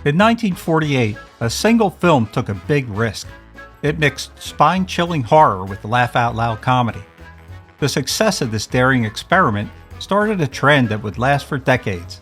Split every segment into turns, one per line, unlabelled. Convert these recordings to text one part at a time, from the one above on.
In 1948, a single film took a big risk. It mixed spine-chilling horror with laugh-out-loud comedy. The success of this daring experiment started a trend that would last for decades.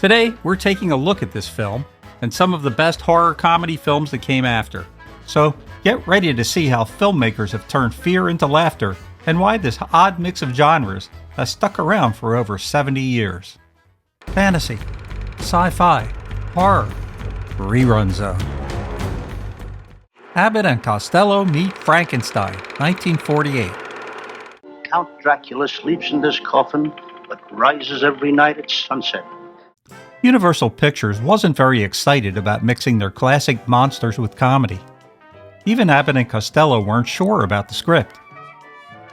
Today, we're taking a look at this film and some of the best horror comedy films that came after. So, get ready to see how filmmakers have turned fear into laughter and why this odd mix of genres has stuck around for over 70 years. Fantasy, sci-fi, horror, rerun zone. Abbott and Costello meet Frankenstein, 1948.
Count Dracula sleeps in this coffin, but rises every night at sunset.
Universal Pictures wasn't very excited about mixing their classic monsters with comedy. Even Abbott and Costello weren't sure about the script.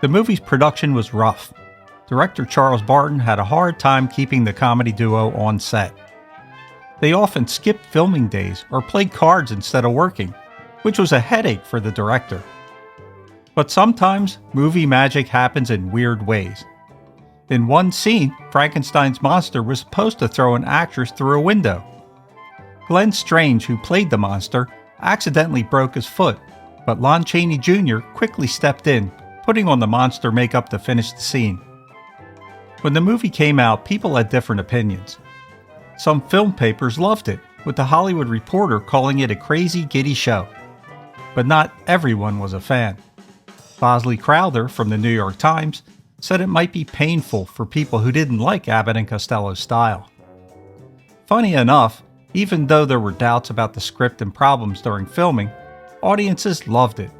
The movie's production was rough. Director Charles Barton had a hard time keeping the comedy duo on set. They often skipped filming days or played cards instead of working, which was a headache for the director. But sometimes, movie magic happens in weird ways. In one scene, Frankenstein's monster was supposed to throw an actress through a window. Glenn Strange, who played the monster, accidentally broke his foot, but Lon Chaney Jr. quickly stepped in, putting on the monster makeup to finish the scene. When the movie came out, people had different opinions. Some film papers loved it, with The Hollywood Reporter calling it a crazy, giddy show. But not everyone was a fan. Bosley Crowther from the New York Times said it might be painful for people who didn't like Abbott and Costello's style. Funny enough, even though there were doubts about the script and problems during filming, audiences loved it.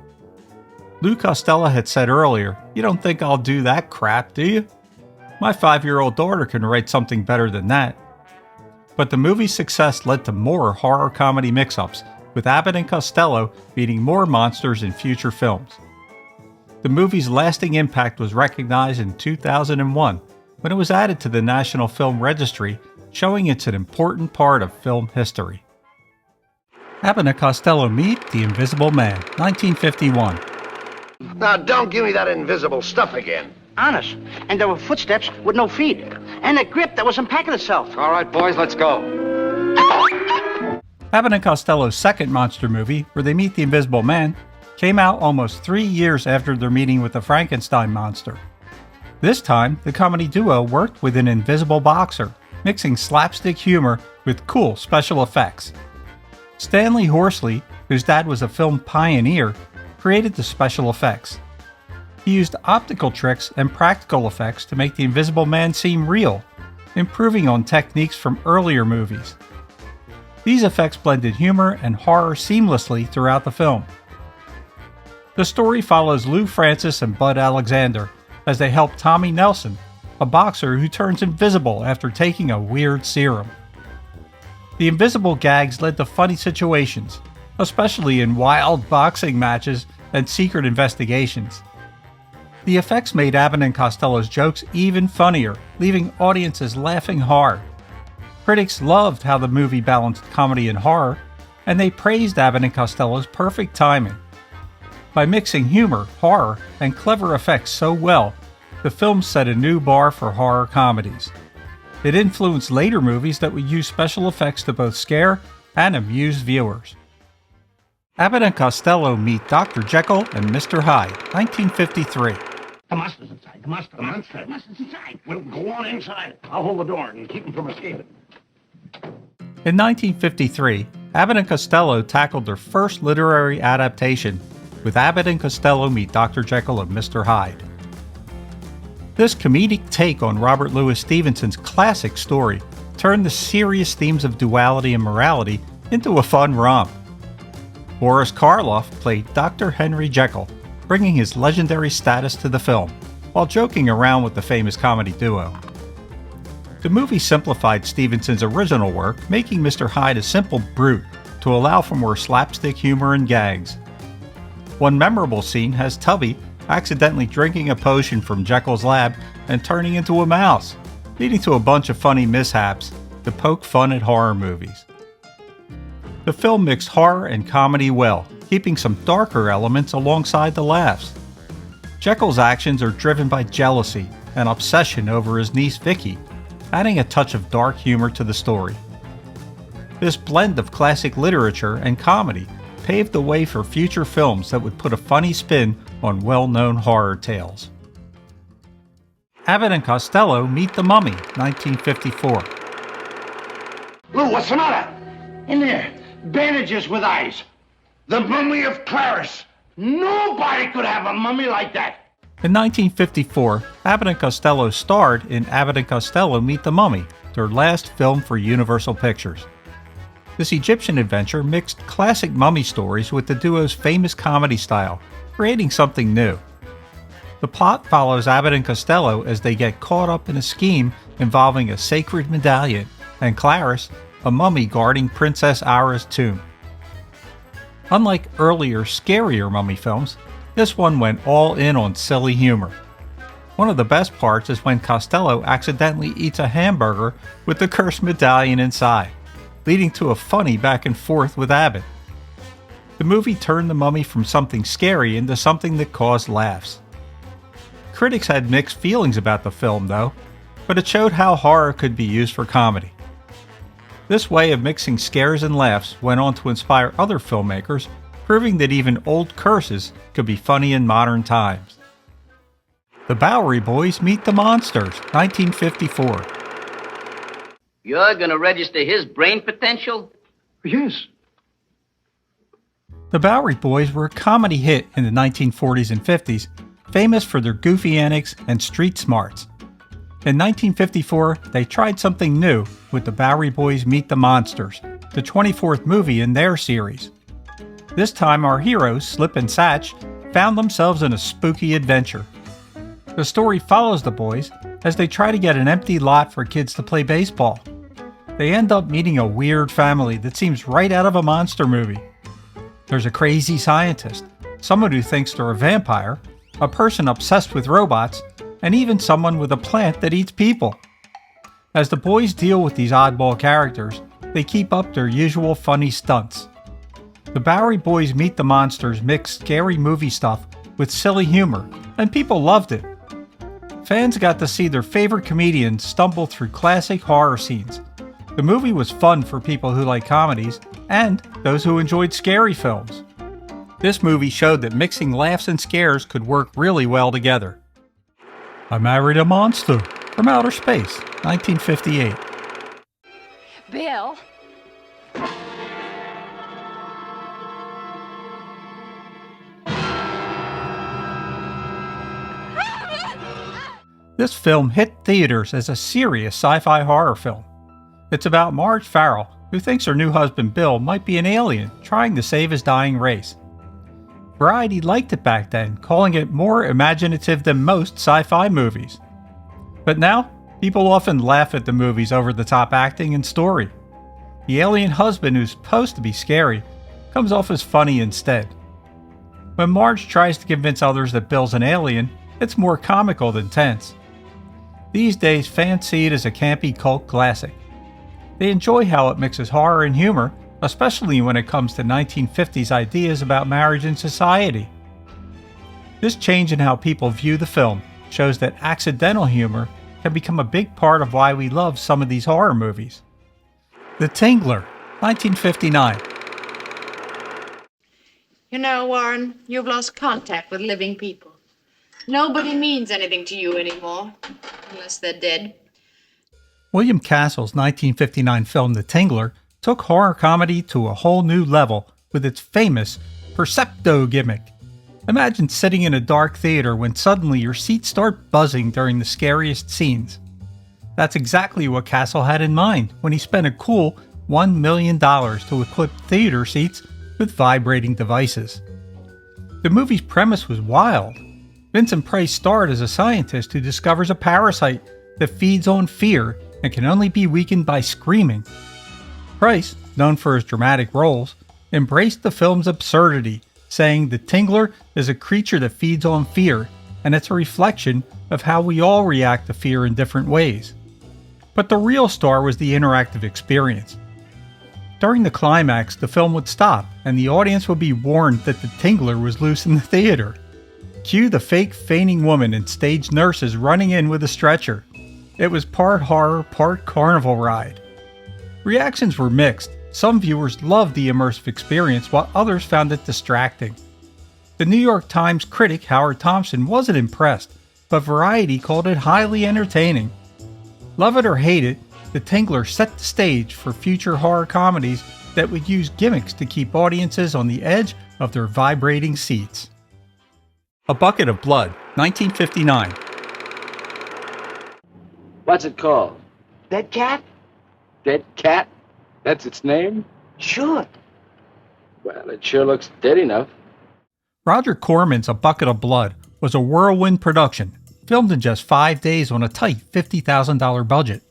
Lou Costello had said earlier, "You don't think I'll do that crap, do you? My 5-year-old daughter can write something better than that." But the movie's success led to more horror comedy mix-ups, with Abbott and Costello meeting more monsters in future films. The movie's lasting impact was recognized in 2001 when it was added to the National Film Registry, showing it's an important part of film history. Abbott and Costello meet The Invisible Man, 1951.
Now, don't give me that invisible stuff again.
Honest. And there were footsteps with no feet. And a grip that was unpacking itself.
All right, boys, let's go.
Abbott and Costello's second monster movie, where they meet the Invisible Man, came out almost 3 years after their meeting with the Frankenstein monster. This time, the comedy duo worked with an invisible boxer, mixing slapstick humor with cool special effects. Stanley Horsley, whose dad was a film pioneer, created the special effects. He used optical tricks and practical effects to make the Invisible Man seem real, improving on techniques from earlier movies. These effects blended humor and horror seamlessly throughout the film. The story follows Lou Francis and Bud Alexander as they help Tommy Nelson, a boxer who turns invisible after taking a weird serum. The invisible gags led to funny situations, especially in wild boxing matches and secret investigations. The effects made Abbott and Costello's jokes even funnier, leaving audiences laughing hard. Critics loved how the movie balanced comedy and horror, and they praised Abbott and Costello's perfect timing. By mixing humor, horror, and clever effects so well, the film set a new bar for horror comedies. It influenced later movies that would use special effects to both scare and amuse viewers. Abbott and Costello meet Dr. Jekyll and Mr. Hyde, 1953.
The monster's inside. The monster's inside. Well, go on inside. I'll hold the door and keep him from escaping.
In 1953, Abbott and Costello tackled their first literary adaptation with Abbott and Costello meet Dr. Jekyll and Mr. Hyde. This comedic take on Robert Louis Stevenson's classic story turned the serious themes of duality and morality into a fun romp. Boris Karloff played Dr. Henry Jekyll, bringing his legendary status to the film, while joking around with the famous comedy duo. The movie simplified Stevenson's original work, making Mr. Hyde a simple brute to allow for more slapstick humor and gags. One memorable scene has Tubby accidentally drinking a potion from Jekyll's lab and turning into a mouse, leading to a bunch of funny mishaps to poke fun at horror movies. The film mixed horror and comedy well, keeping some darker elements alongside the laughs. Jekyll's actions are driven by jealousy and obsession over his niece Vicky, adding a touch of dark humor to the story. This blend of classic literature and comedy paved the way for future films that would put a funny spin on well-known horror tales. Abbott and Costello Meet the Mummy, 1954.
Lou, what's the matter? In there. Bandages with eyes. The mummy of Clarice. Nobody could have a mummy like that.
In 1954, Abbott and Costello starred in Abbott and Costello Meet the Mummy, their last film for Universal Pictures. This Egyptian adventure mixed classic mummy stories with the duo's famous comedy style, creating something new. The plot follows Abbott and Costello as they get caught up in a scheme involving a sacred medallion and Clarice, a mummy guarding Princess Ara's tomb. Unlike earlier, scarier mummy films, this one went all in on silly humor. One of the best parts is when Costello accidentally eats a hamburger with the cursed medallion inside, leading to a funny back and forth with Abbott. The movie turned the mummy from something scary into something that caused laughs. Critics had mixed feelings about the film, though, but it showed how horror could be used for comedy. This way of mixing scares and laughs went on to inspire other filmmakers, proving that even old curses could be funny in modern times. The Bowery Boys Meet the Monsters, 1954.
You're gonna register his brain potential?
Yes.
The Bowery Boys were a comedy hit in the 1940s and 50s, famous for their goofy antics and street smarts. In 1954, they tried something new with The Bowery Boys Meet the Monsters, the 24th movie in their series. This time our heroes, Slip and Satch, found themselves in a spooky adventure. The story follows the boys as they try to get an empty lot for kids to play baseball. They end up meeting a weird family that seems right out of a monster movie. There's a crazy scientist, someone who thinks they're a vampire, a person obsessed with robots, and even someone with a plant that eats people. As the boys deal with these oddball characters, they keep up their usual funny stunts. The Bowery Boys Meet the Monsters mixed scary movie stuff with silly humor, and people loved it. Fans got to see their favorite comedians stumble through classic horror scenes. The movie was fun for people who like comedies and those who enjoyed scary films. This movie showed that mixing laughs and scares could work really well together. I Married a Monster from Outer Space, 1958.
Bill.
This film hit theaters as a serious sci-fi horror film. It's about Marge Farrell, who thinks her new husband Bill might be an alien trying to save his dying race. Variety liked it back then, calling it more imaginative than most sci-fi movies. But now, people often laugh at the movie's over-the-top acting and story. The alien husband, who's supposed to be scary, comes off as funny instead. When Marge tries to convince others that Bill's an alien, it's more comical than tense. These days, fans see it as a campy cult classic. They enjoy how it mixes horror and humor, especially when it comes to 1950s ideas about marriage and society. This change in how people view the film shows that accidental humor can become a big part of why we love some of these horror movies. The Tingler, 1959.
You know, Warren, you've lost contact with living people. Nobody means anything to you anymore, unless they're dead.
William Castle's 1959 film The Tingler took horror comedy to a whole new level with its famous Percepto gimmick. Imagine sitting in a dark theater when suddenly your seats start buzzing during the scariest scenes. That's exactly what Castle had in mind when he spent a cool $1 million to equip theater seats with vibrating devices. The movie's premise was wild. Vincent Price starred as a scientist who discovers a parasite that feeds on fear and can only be weakened by screaming. Price, known for his dramatic roles, embraced the film's absurdity, saying the Tingler is a creature that feeds on fear, and it's a reflection of how we all react to fear in different ways. But the real star was the interactive experience. During the climax, the film would stop, and the audience would be warned that the Tingler was loose in the theater. Cue the fake fainting woman and stage nurses running in with a stretcher. It was part horror, part carnival ride. Reactions were mixed, Some viewers loved the immersive experience while others found it distracting. The New York Times critic Howard Thompson wasn't impressed, but Variety called it highly entertaining. Love it or hate it, the Tingler set the stage for future horror comedies that would use gimmicks to keep audiences on the edge of their vibrating seats. A Bucket of Blood, 1959.
What's it called?
Dead cat?
Dead Cat? That's its name?
Sure.
Well, it sure looks dead enough.
Roger Corman's A Bucket of Blood was a whirlwind production, filmed in just 5 days on a tight $50,000 budget.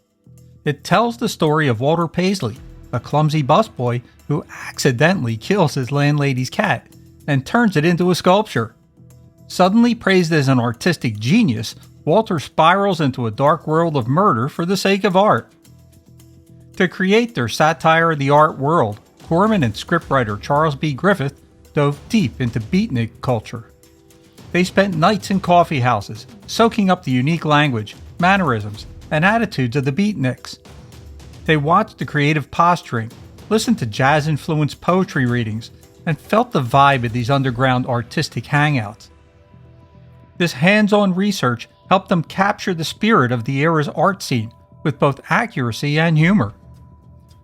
It tells the story of Walter Paisley, a clumsy busboy who accidentally kills his landlady's cat and turns it into a sculpture. Suddenly praised as an artistic genius, Walter spirals into a dark world of murder for the sake of art. To create their satire of the art world, Corman and scriptwriter Charles B. Griffith dove deep into beatnik culture. They spent nights in coffee houses, soaking up the unique language, mannerisms, and attitudes of the beatniks. They watched the creative posturing, listened to jazz-influenced poetry readings, and felt the vibe of these underground artistic hangouts. This hands-on research helped them capture the spirit of the era's art scene with both accuracy and humor.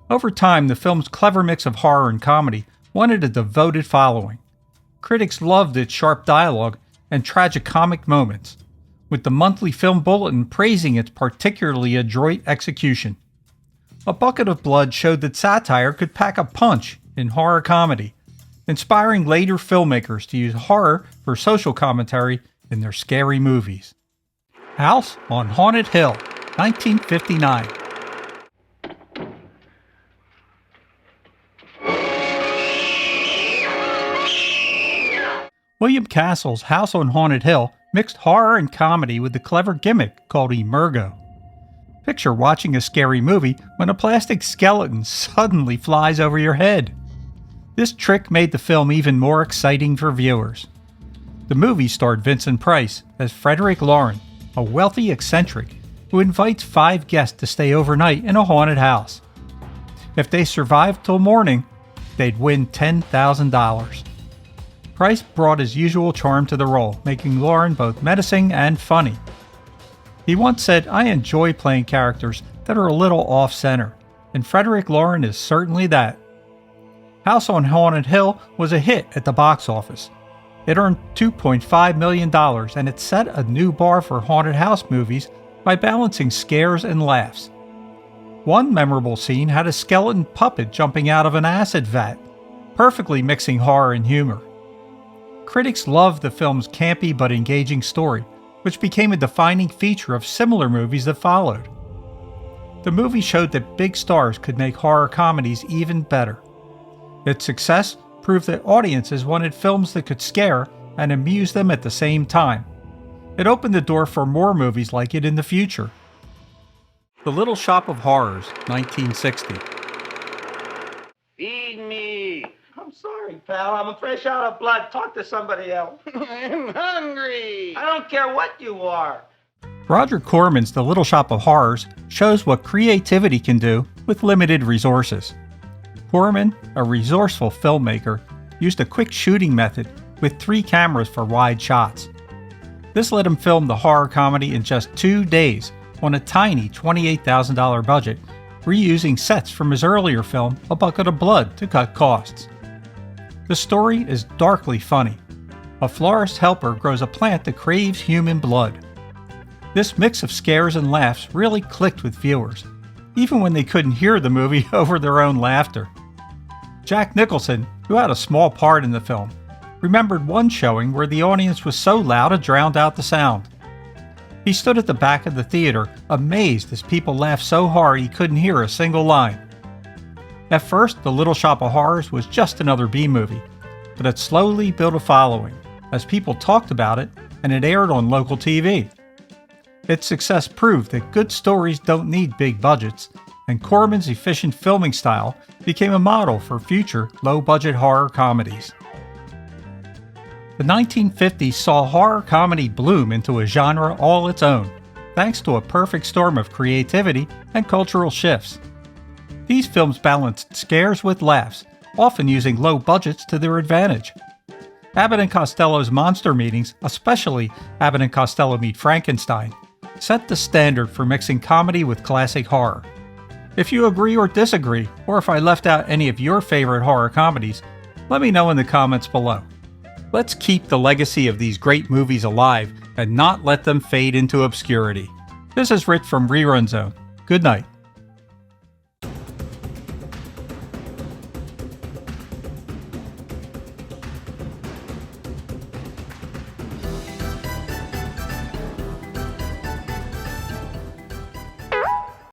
Over time, the film's clever mix of horror and comedy won it a devoted following. Critics loved its sharp dialogue and tragicomic moments, with the Monthly Film Bulletin praising its particularly adroit execution. A Bucket of Blood showed that satire could pack a punch in horror comedy, inspiring later filmmakers to use horror for social commentary in their scary movies. House on Haunted Hill, 1959. William Castle's House on Haunted Hill mixed horror and comedy with a clever gimmick called emergo. Picture watching a scary movie when a plastic skeleton suddenly flies over your head. This trick made the film even more exciting for viewers. The movie starred Vincent Price as Frederick Lauren, a wealthy eccentric who invites 5 guests to stay overnight in a haunted house. If they survived till morning, they'd win $10,000. Price brought his usual charm to the role, making Lauren both menacing and funny. He once said, "I enjoy playing characters that are a little off-center, and Frederick Lauren is certainly that." House on Haunted Hill was a hit at the box office. It earned $2.5 million, and it set a new bar for haunted house movies by balancing scares and laughs. One memorable scene had a skeleton puppet jumping out of an acid vat, perfectly mixing horror and humor. Critics loved the film's campy but engaging story, which became a defining feature of similar movies that followed. The movie showed that big stars could make horror comedies even better. Its success proved that audiences wanted films that could scare and amuse them at the same time. It opened the door for more movies like it in the future. The Little Shop of Horrors, 1960.
Feed me.
I'm sorry, pal. I'm fresh out of blood. Talk to somebody else.
I'm hungry.
I don't care what you are.
Roger Corman's The Little Shop of Horrors shows what creativity can do with limited resources. Corman, a resourceful filmmaker, used a quick shooting method with 3 cameras for wide shots. This let him film the horror comedy in just 2 days on a tiny $28,000 budget, reusing sets from his earlier film, A Bucket of Blood, to cut costs. The story is darkly funny. A florist helper grows a plant that craves human blood. This mix of scares and laughs really clicked with viewers, even when they couldn't hear the movie over their own laughter. Jack Nicholson, who had a small part in the film, remembered one showing where the audience was so loud it drowned out the sound. He stood at the back of the theater, amazed as people laughed so hard he couldn't hear a single line. At first, The Little Shop of Horrors was just another B-movie, but it slowly built a following, as people talked about it and it aired on local TV. Its success proved that good stories don't need big budgets, and Corman's efficient filming style became a model for future low-budget horror comedies. The 1950s saw horror comedy bloom into a genre all its own, thanks to a perfect storm of creativity and cultural shifts. These films balanced scares with laughs, often using low budgets to their advantage. Abbott and Costello's monster meetings, especially Abbott and Costello Meet Frankenstein, set the standard for mixing comedy with classic horror. If you agree or disagree, or if I left out any of your favorite horror comedies, let me know in the comments below. Let's keep the legacy of these great movies alive and not let them fade into obscurity. This is Rich from Rerun Zone. Good night.